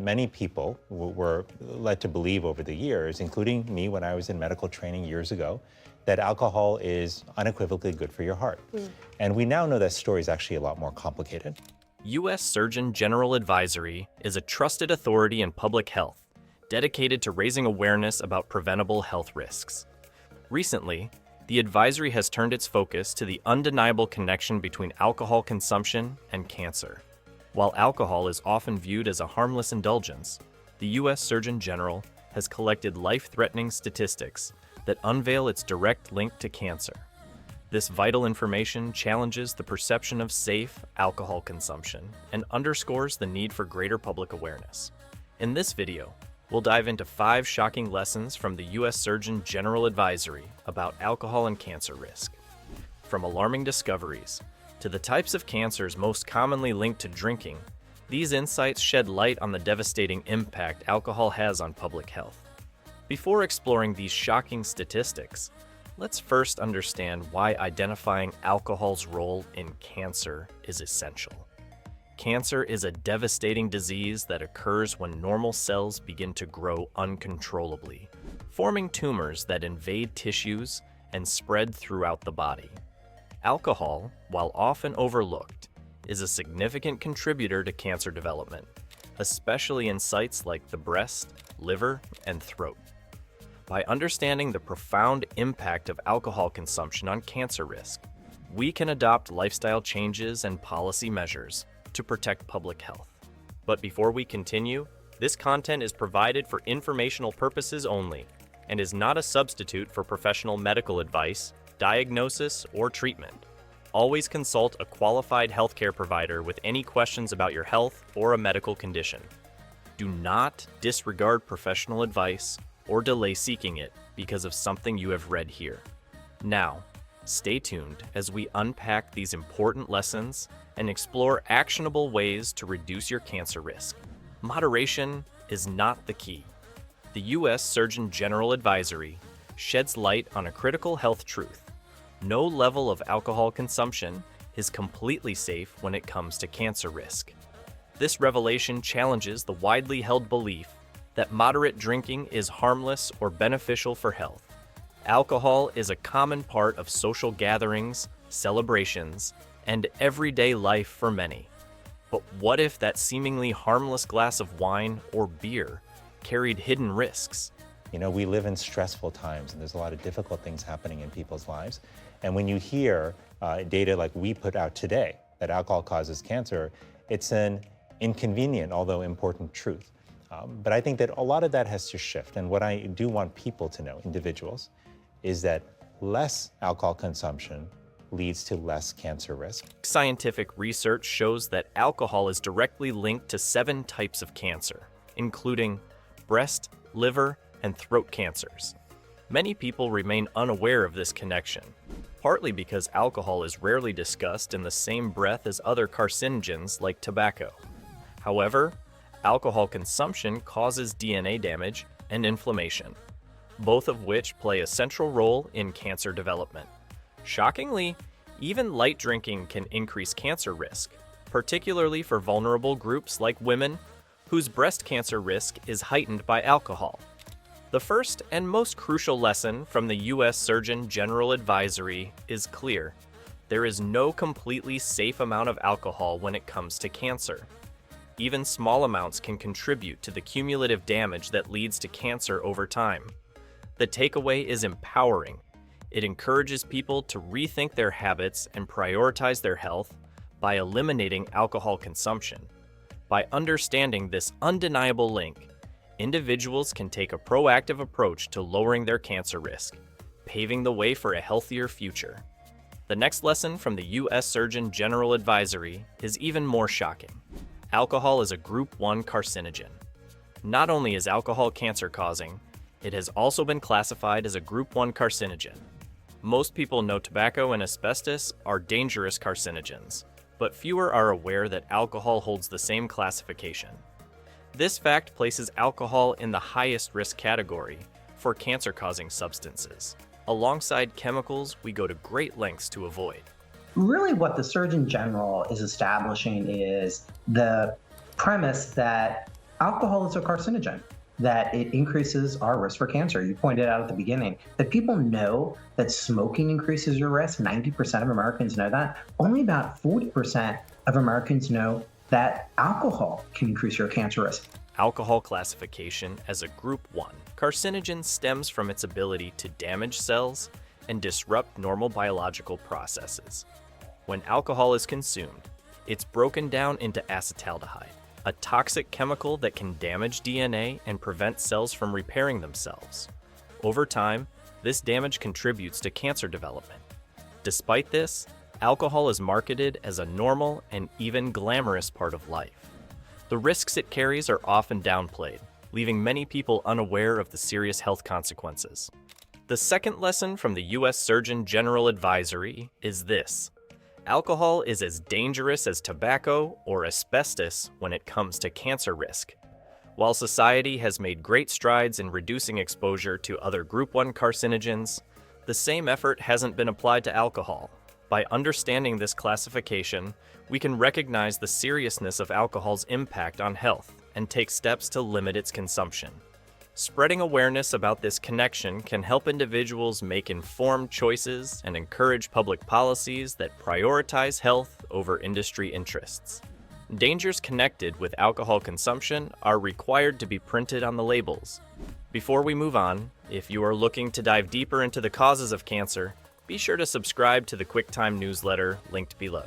Many people were led to believe over the years, including me when I was in medical training years ago, that alcohol is unequivocally good for your heart. And we now know that story is actually a lot more complicated. U.S. Surgeon General Advisory is a trusted authority in public health, dedicated to raising awareness about preventable health risks. Recently, the advisory has turned its focus to the undeniable connection between alcohol consumption and cancer. While alcohol is often viewed as a harmless indulgence, the U.S. Surgeon General has collected life-threatening statistics that unveil its direct link to cancer. This vital information challenges the perception of safe alcohol consumption and underscores the need for greater public awareness. In this video, we'll dive into 5 shocking lessons from the U.S. Surgeon General Advisory about alcohol and cancer risk. From alarming discoveries to the types of cancers most commonly linked to drinking, these insights shed light on the devastating impact alcohol has on public health. Before exploring these shocking statistics, let's first understand why identifying alcohol's role in cancer is essential. Cancer is a devastating disease that occurs when normal cells begin to grow uncontrollably, forming tumors that invade tissues and spread throughout the body. Alcohol, while often overlooked, is a significant contributor to cancer development, especially in sites like the breast, liver, and throat. By understanding the profound impact of alcohol consumption on cancer risk, we can adopt lifestyle changes and policy measures to protect public health. But before we continue, this content is provided for informational purposes only and is not a substitute for professional medical advice, diagnosis, or treatment. Always consult a qualified healthcare provider with any questions about your health or a medical condition. Do not disregard professional advice or delay seeking it because of something you have read here. Now, stay tuned as we unpack these important lessons and explore actionable ways to reduce your cancer risk. Moderation is not the key. The U.S. Surgeon General Advisory sheds light on a critical health truth. No level of alcohol consumption is completely safe when it comes to cancer risk. This revelation challenges the widely held belief that moderate drinking is harmless or beneficial for health. Alcohol is a common part of social gatherings, celebrations, and everyday life for many. But what if that seemingly harmless glass of wine or beer carried hidden risks? You know, we live in stressful times and there's a lot of difficult things happening in people's lives. And when you hear data like we put out today, that alcohol causes cancer, it's an inconvenient, although important truth. But I think that a lot of that has to shift. And what I do want people to know, individuals, is that less alcohol consumption leads to less cancer risk. Scientific research shows that alcohol is directly linked to 7 types of cancer, including breast, liver, and throat cancers. Many people remain unaware of this connection, partly because alcohol is rarely discussed in the same breath as other carcinogens like tobacco. However, alcohol consumption causes DNA damage and inflammation, both of which play a central role in cancer development. Shockingly, even light drinking can increase cancer risk, particularly for vulnerable groups like women, whose breast cancer risk is heightened by alcohol. The first and most crucial lesson from the U.S. Surgeon General Advisory is clear. There is no completely safe amount of alcohol when it comes to cancer. Even small amounts can contribute to the cumulative damage that leads to cancer over time. The takeaway is empowering. It encourages people to rethink their habits and prioritize their health by eliminating alcohol consumption. By understanding this undeniable link, individuals can take a proactive approach to lowering their cancer risk, paving the way for a healthier future. The next lesson from the U.S. Surgeon General Advisory is even more shocking. Alcohol is a Group 1 carcinogen. Not only is alcohol cancer-causing, it has also been classified as a Group 1 carcinogen. Most people know tobacco and asbestos are dangerous carcinogens, but fewer are aware that alcohol holds the same classification. This fact places alcohol in the highest risk category for cancer-causing substances, alongside chemicals we go to great lengths to avoid. Really what the Surgeon General is establishing is the premise that alcohol is a carcinogen, that it increases our risk for cancer. You pointed out at the beginning that people know that smoking increases your risk. 90% of Americans know that. Only about 40% of Americans know that alcohol can increase your cancer risk. Alcohol classification as a Group 1 carcinogen stems from its ability to damage cells and disrupt normal biological processes. When alcohol is consumed, it's broken down into acetaldehyde, a toxic chemical that can damage DNA and prevent cells from repairing themselves. Over time, this damage contributes to cancer development. Despite this, alcohol is marketed as a normal and even glamorous part of life. The risks it carries are often downplayed, leaving many people unaware of the serious health consequences. The second lesson from the U.S. Surgeon General Advisory is this: alcohol is as dangerous as tobacco or asbestos when it comes to cancer risk. While society has made great strides in reducing exposure to other Group 1 carcinogens, the same effort hasn't been applied to alcohol. By understanding this classification, we can recognize the seriousness of alcohol's impact on health and take steps to limit its consumption. Spreading awareness about this connection can help individuals make informed choices and encourage public policies that prioritize health over industry interests. Dangers connected with alcohol consumption are required to be printed on the labels. Before we move on, if you are looking to dive deeper into the causes of cancer, be sure to subscribe to the QuickTime newsletter linked below.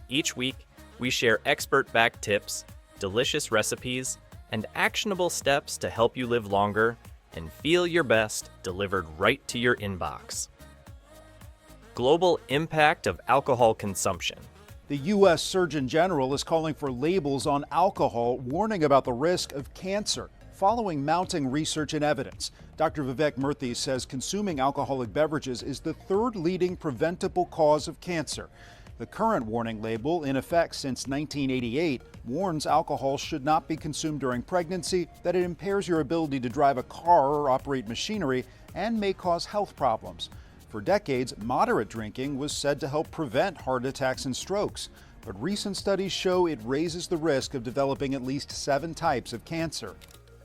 Each week, we share expert-backed tips, delicious recipes, and actionable steps to help you live longer and feel your best, delivered right to your inbox. Global impact of alcohol consumption. The U.S. Surgeon General is calling for labels on alcohol warning about the risk of cancer, following mounting research and evidence. Dr. Vivek Murthy says consuming alcoholic beverages is the third leading preventable cause of cancer. The current warning label, in effect since 1988, warns alcohol should not be consumed during pregnancy, that it impairs your ability to drive a car or operate machinery, and may cause health problems. For decades, moderate drinking was said to help prevent heart attacks and strokes, but recent studies show it raises the risk of developing at least 7 types of cancer.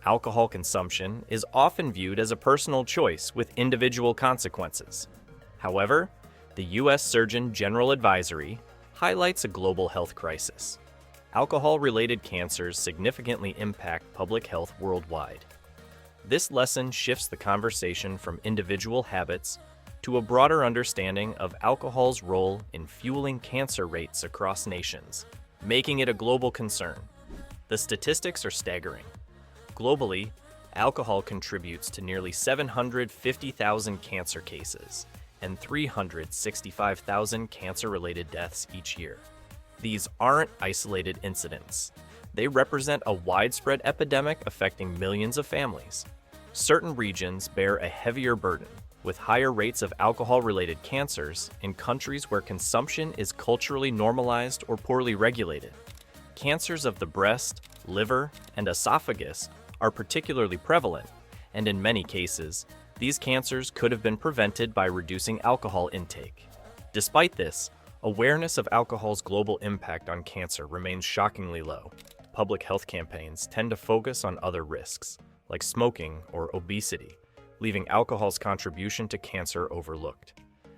Alcohol consumption is often viewed as a personal choice with individual consequences. However, the U.S. Surgeon General Advisory highlights a global health crisis. Alcohol-related cancers significantly impact public health worldwide. This lesson shifts the conversation from individual habits to a broader understanding of alcohol's role in fueling cancer rates across nations, making it a global concern. The statistics are staggering. Globally, alcohol contributes to nearly 750,000 cancer cases and 365,000 cancer-related deaths each year. These aren't isolated incidents. They represent a widespread epidemic affecting millions of families. Certain regions bear a heavier burden, with higher rates of alcohol-related cancers in countries where consumption is culturally normalized or poorly regulated. Cancers of the breast, liver, and esophagus are particularly prevalent, and in many cases, these cancers could have been prevented by reducing alcohol intake. Despite this, awareness of alcohol's global impact on cancer remains shockingly low. Public health campaigns tend to focus on other risks, like smoking or obesity, leaving alcohol's contribution to cancer overlooked.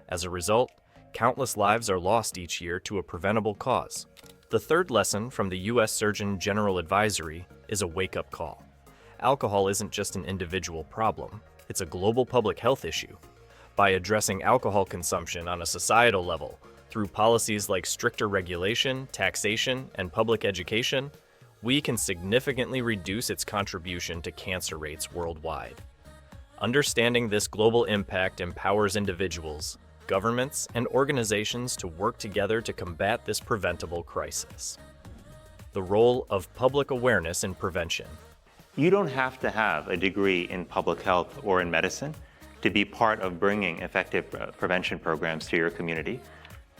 As a result, countless lives are lost each year to a preventable cause. The third lesson from the U.S. Surgeon General Advisory is a wake-up call. Alcohol isn't just an individual problem, it's a global public health issue. By addressing alcohol consumption on a societal level, through policies like stricter regulation, taxation, and public education, we can significantly reduce its contribution to cancer rates worldwide. Understanding this global impact empowers individuals, governments, and organizations to work together to combat this preventable crisis. The role of public awareness in prevention. You don't have to have a degree in public health or in medicine to be part of bringing effective prevention programs to your community.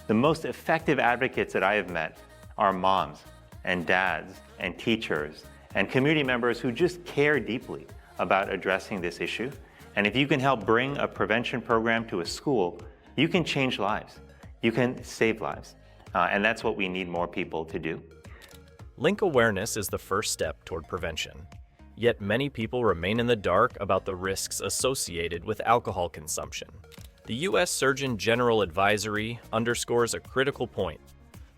The most effective advocates that I have met are moms and dads and teachers and community members who just care deeply about addressing this issue. And if you can help bring a prevention program to a school, you can change lives. You can save lives. And that's what we need more people to do. Link awareness is the first step toward prevention. Yet many people remain in the dark about the risks associated with alcohol consumption. The U.S. Surgeon General Advisory underscores a critical point.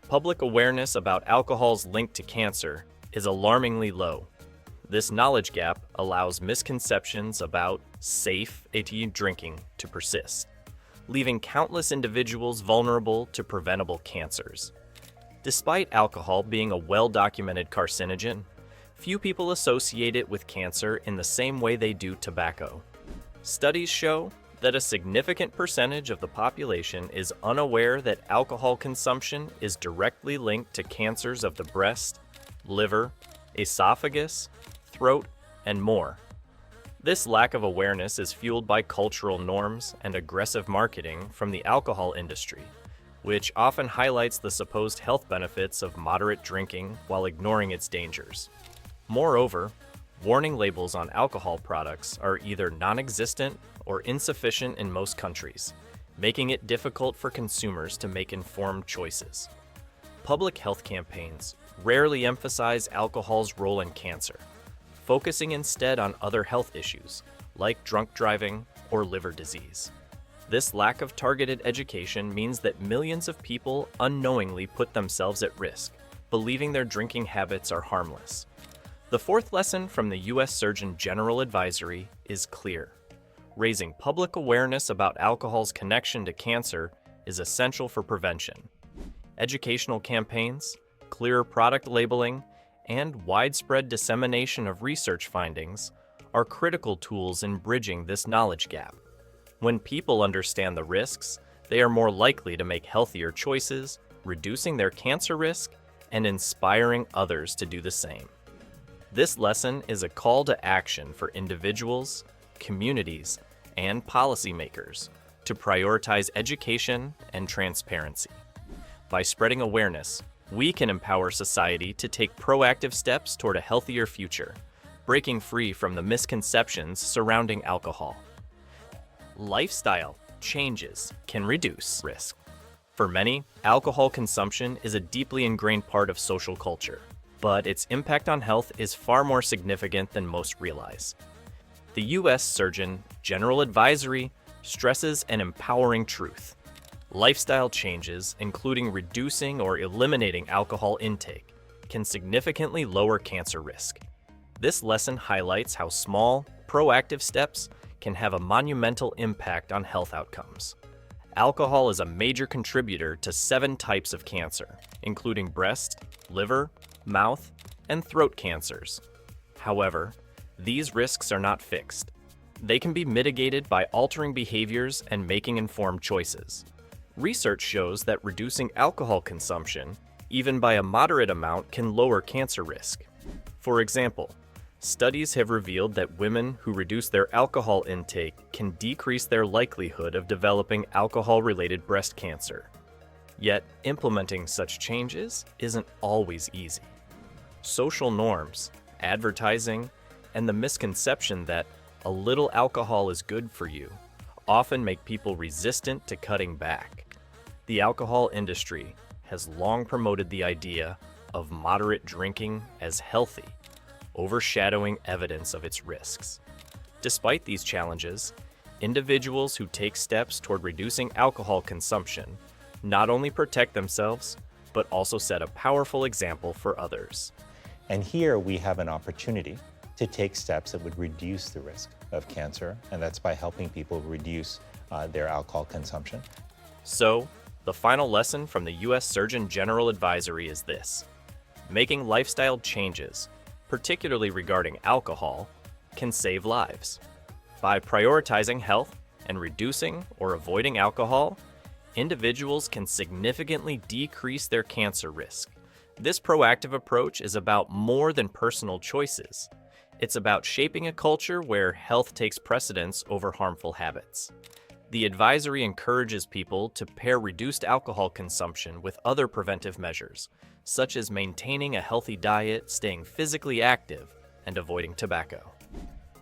Public awareness about alcohol's link to cancer is alarmingly low. This knowledge gap allows misconceptions about safe ATU drinking to persist, leaving countless individuals vulnerable to preventable cancers. Despite alcohol being a well-documented carcinogen, few people associate it with cancer in the same way they do tobacco. Studies show that a significant percentage of the population is unaware that alcohol consumption is directly linked to cancers of the breast, liver, esophagus, throat, and more. This lack of awareness is fueled by cultural norms and aggressive marketing from the alcohol industry, which often highlights the supposed health benefits of moderate drinking while ignoring its dangers. Moreover, warning labels on alcohol products are either non-existent or insufficient in most countries, making it difficult for consumers to make informed choices. Public health campaigns rarely emphasize alcohol's role in cancer, focusing instead on other health issues like drunk driving or liver disease. This lack of targeted education means that millions of people unknowingly put themselves at risk, believing their drinking habits are harmless. The fourth lesson from the U.S. Surgeon General Advisory is clear. Raising public awareness about alcohol's connection to cancer is essential for prevention. Educational campaigns, clearer product labeling, and widespread dissemination of research findings are critical tools in bridging this knowledge gap. When people understand the risks, they are more likely to make healthier choices, reducing their cancer risk and inspiring others to do the same. This lesson is a call to action for individuals, communities, and policymakers to prioritize education and transparency. By spreading awareness, we can empower society to take proactive steps toward a healthier future, breaking free from the misconceptions surrounding alcohol. Lifestyle changes can reduce risk. For many, alcohol consumption is a deeply ingrained part of social culture, but its impact on health is far more significant than most realize. The U.S. Surgeon General Advisory stresses an empowering truth. Lifestyle changes, including reducing or eliminating alcohol intake, can significantly lower cancer risk. This lesson highlights how small, proactive steps can have a monumental impact on health outcomes. Alcohol is a major contributor to 7 types of cancer, including breast, liver, mouth, and throat cancers. However, these risks are not fixed. They can be mitigated by altering behaviors and making informed choices. Research shows that reducing alcohol consumption, even by a moderate amount, can lower cancer risk. For example, studies have revealed that women who reduce their alcohol intake can decrease their likelihood of developing alcohol-related breast cancer. Yet, implementing such changes isn't always easy. Social norms, advertising, and the misconception that a little alcohol is good for you often make people resistant to cutting back. The alcohol industry has long promoted the idea of moderate drinking as healthy, overshadowing evidence of its risks. Despite these challenges, individuals who take steps toward reducing alcohol consumption not only protect themselves, but also set a powerful example for others. And here we have an opportunity to take steps that would reduce the risk of cancer, and that's by helping people reduce their alcohol consumption. So, the final lesson from the U.S. Surgeon General Advisory is this: making lifestyle changes, particularly regarding alcohol, can save lives. By prioritizing health and reducing or avoiding alcohol, individuals can significantly decrease their cancer risk. This proactive approach is about more than personal choices. It's about shaping a culture where health takes precedence over harmful habits. The advisory encourages people to pair reduced alcohol consumption with other preventive measures, such as maintaining a healthy diet, staying physically active, and avoiding tobacco.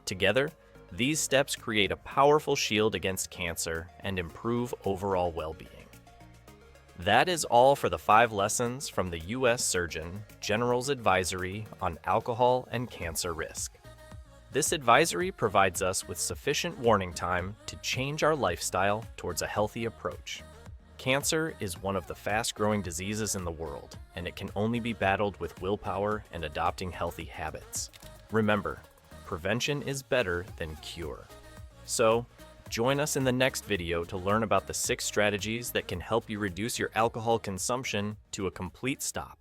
Together, these steps create a powerful shield against cancer and improve overall well-being. That is all for the 5 lessons from the U.S. Surgeon General's Advisory on Alcohol and Cancer Risk. This advisory provides us with sufficient warning time to change our lifestyle towards a healthy approach. Cancer is one of the fast-growing diseases in the world, and it can only be battled with willpower and adopting healthy habits. Remember, prevention is better than cure. So, join us in the next video to learn about the 6 strategies that can help you reduce your alcohol consumption to a complete stop.